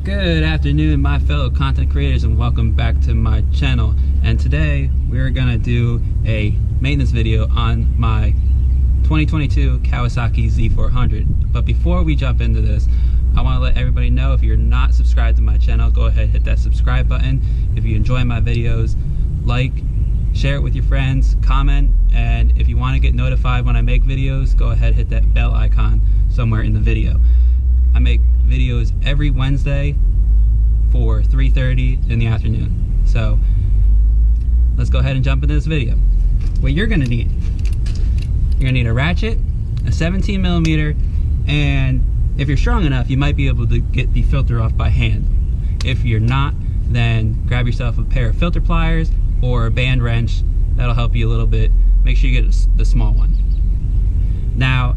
Good afternoon, my fellow content creators, and welcome back to my channel. And today we're gonna do a maintenance video on my 2022 Kawasaki Z400. But before we jump into this, I want to let everybody know, if you're not subscribed to my channel, go ahead and hit that subscribe button. If you enjoy my videos, like, share it with your friends, comment, and if you want to get notified when I make videos, go ahead and hit that bell icon somewhere in the video. I make videos every Wednesday for 3:30 in the afternoon. So let's go ahead and jump into this video. What you're gonna need a ratchet, a 17mm, and if you're strong enough, you might be able to get the filter off by hand. If you're not, then grab yourself a pair of filter pliers or a band wrench. That'll help you a little bit. Make sure you get the small one. Now,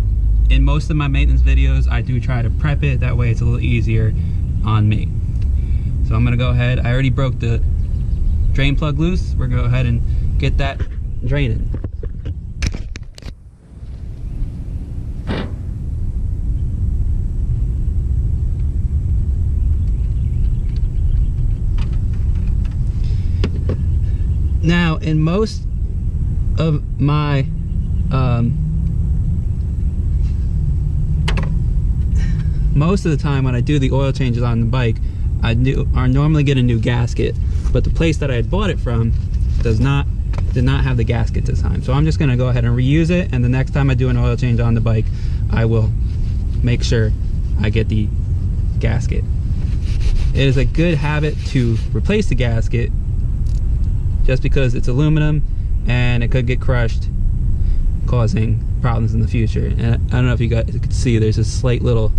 in most of my maintenance videos, I do try to prep it. That way it's a little easier on me. So I'm gonna go ahead. I already broke the drain plug loose. We're gonna go ahead and get that draining. Now, in most of my most of the time when I do the oil changes on the bike, I normally get a new gasket, but the place that I had bought it from did not have the gasket this time. So I'm just gonna go ahead and reuse it, and the next time I do an oil change on the bike, I will make sure I get the gasket. It is a good habit to replace the gasket, just because it's aluminum and it could get crushed, causing problems in the future. And I don't know if you guys could see, there's a slight little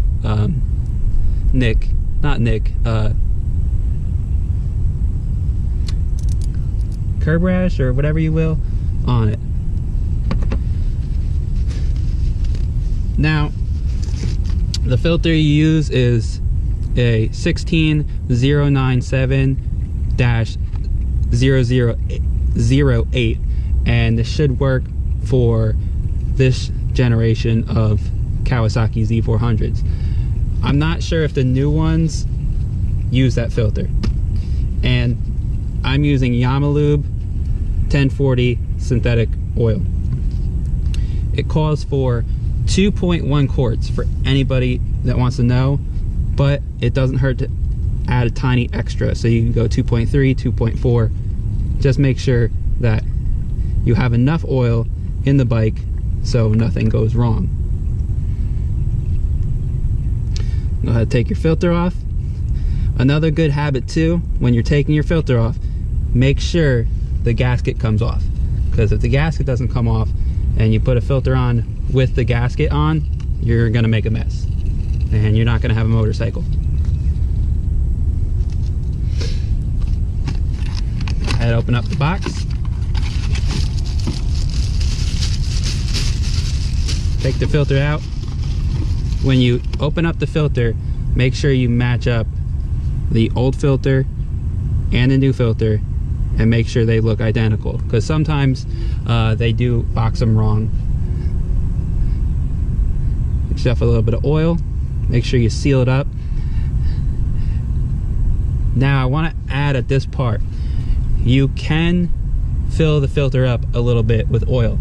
curb rash or whatever you will on it. Now, the filter you use is a 16097-0008, and this should work for this generation of Kawasaki Z400s. I'm not sure if the new ones use that filter, and I'm using Yamalube 1040 synthetic oil. It calls for 2.1 quarts for anybody that wants to know, but it doesn't hurt to add a tiny extra, so you can go 2.3, 2.4. Just make sure that you have enough oil in the bike so nothing goes wrong. Go ahead and take your filter off. Another good habit too, when you're taking your filter off, make sure the gasket comes off, because if the gasket doesn't come off and you put a filter on with the gasket on, you're gonna make a mess and you're not gonna have a motorcycle. Go ahead, open up the box. Take the filter out. When you open up the filter, make sure you match up the old filter and the new filter and make sure they look identical, because sometimes they do box them wrong. Mix up a little bit of oil, make sure you seal it up. Now I want to add at this part, you can fill the filter up a little bit with oil.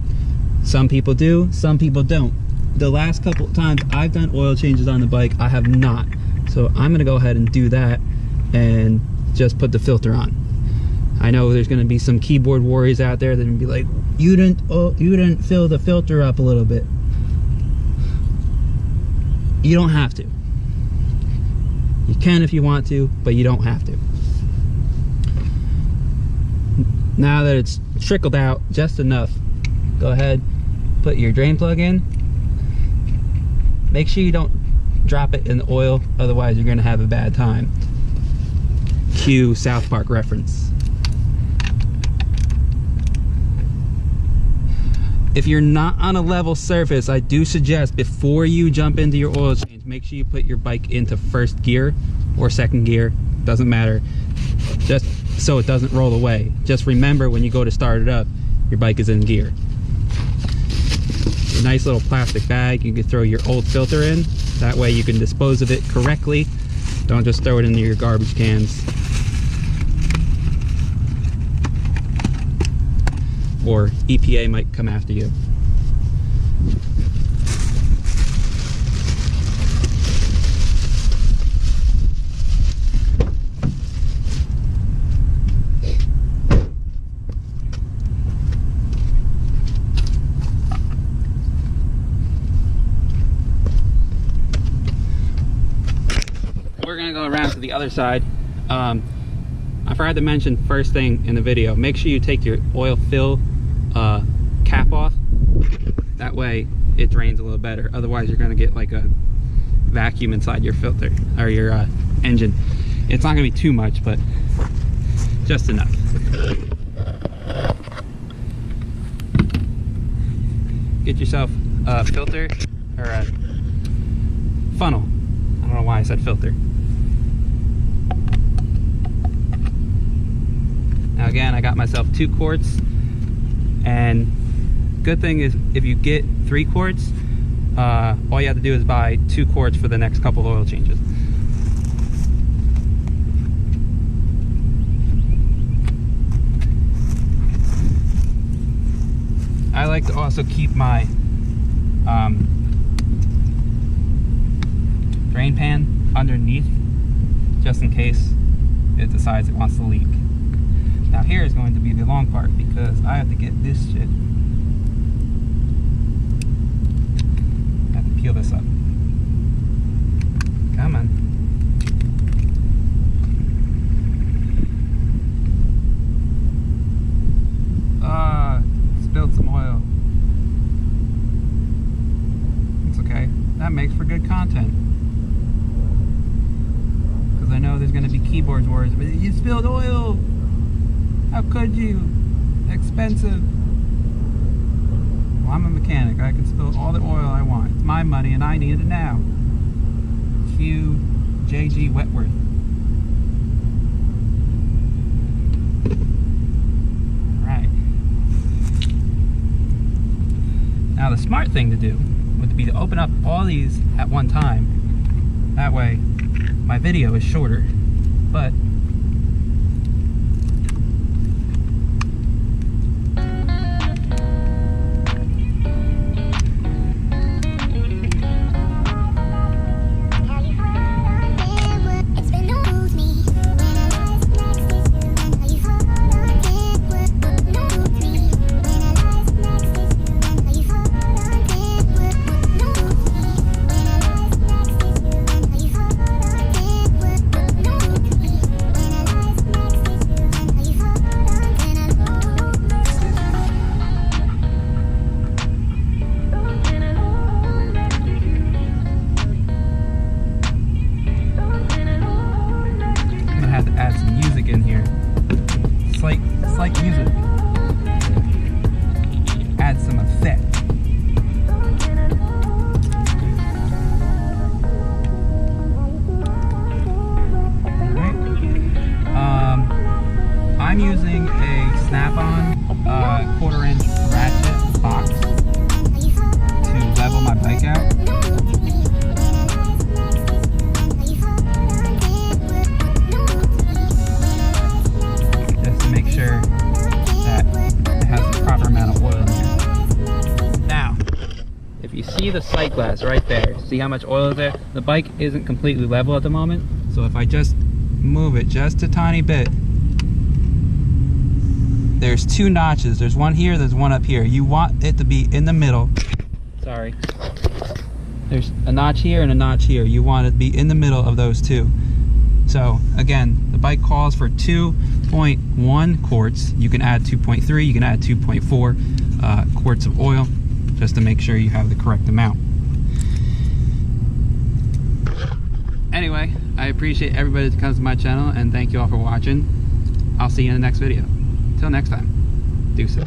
Some people do, some people don't. The last couple times I've done oil changes on the bike, I have not. So I'm gonna go ahead and do that and just put the filter on. I know there's gonna be some keyboard warriors out there that will be like, you didn't fill the filter up a little bit. You don't have to. You can if you want to, but you don't have to. Now that it's trickled out just enough, go ahead, put your drain plug in. Make sure you don't drop it in the oil, otherwise you're gonna have a bad time. Cue South Park reference. If you're not on a level surface, I do suggest before you jump into your oil change, make sure you put your bike into first gear or second gear, doesn't matter, just so it doesn't roll away. Just remember, when you go to start it up, your bike is in gear. A nice little plastic bag you can throw your old filter in. That way you can dispose of it correctly Don't just throw it into your garbage cans. Or EPA might come after you. We're gonna go around to the other side. I forgot to mention first thing in the video, make sure you take your oil fill cap off. That way it drains a little better. Otherwise you're gonna get like a vacuum inside your filter or your engine. It's not gonna be too much, but just enough. Get yourself a filter or a funnel. I don't know why I said filter. Now again, I got myself 2 quarts, and good thing is if you get 3 quarts, all you have to do is buy 2 quarts for the next couple oil changes. I like to also keep my drain pan underneath, just in case it decides it wants to leak. Now here is going to be the long part, because I have to get this shit. I have to peel this up. Come on. Spilled some oil. It's okay. That makes for good content. Because I know there's going to be keyboard words, but you spilled oil! How could you? Expensive. Well, I'm a mechanic. I can spill all the oil I want. It's my money and I need it now. Cue JG Wetworth. Alright. Now the smart thing to do would be to open up all these at one time. That way my video is shorter. But in here. Slight music. Add some effect. Alright. I'm using a snap-on 1/4-inch ratchet box to level my bike out. You see the sight glass right there. See how much oil is there? The bike isn't completely level at the moment, so if I just move it just a tiny bit, there's 2 notches. There's one here, there's one up here. You want it to be in the middle. Sorry. There's a notch here and a notch here. You want it to be in the middle of those 2. So again, the bike calls for 2.1 quarts. You can add 2.3, you can add 2.4 quarts of oil, just to make sure you have the correct amount. Anyway, I appreciate everybody that comes to my channel, and thank you all for watching. I'll see you in the next video. Till next time, deuces.